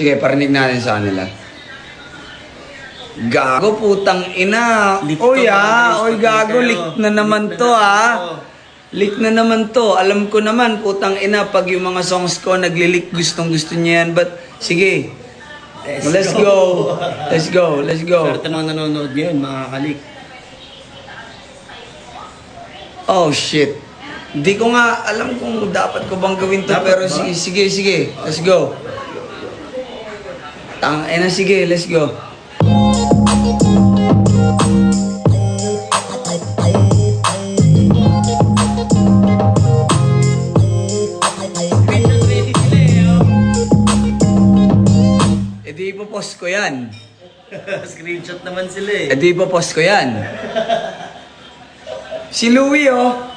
Sige, parinig natin sa kanila. Gago, putang ina. Oy gago, leak na naman to Leak na naman to. Alam ko naman, putang ina, pag yung mga songs ko nagli-leak, gustong gusto niya yan. But, sige. Let's go. Let's go. Let's go. Swerte mga nanonood ngayon, makakalik. Oh, shit. Di ko nga alam kung dapat ko bang gawin to, pero sige. Let's go. Sige, let's go. Di ipopost ko yan. Screenshot naman sila Di ipopost ko yan. Si Louie,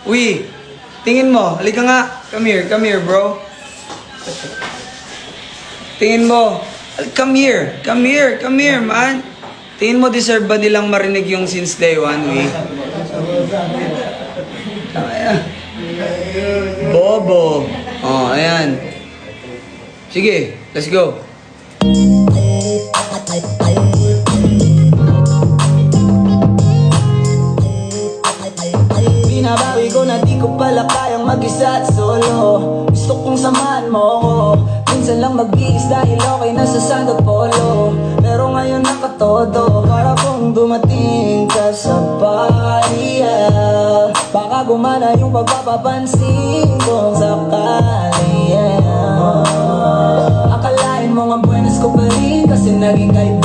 Uy, tingin mo. Halika nga. Come here, bro. Tingin mo. Come here, man. Tingin mo, deserve ba nilang marinig yung since day one, Uy? Bobo. Oh, ayan. Sige, let's go. Binabawi ko na di ko pala kayang mag-isa at solo. Gusto kong samahan mo ko. Minsan lang mag-iis dahil okay na sa Sando Polo. Pero ngayon nakatodo, para kung dumating ka sa party, baka gumana yung pagpapapansin kung sakali, Akalain mo nga buenas ko pa rin kasi naging kaibigan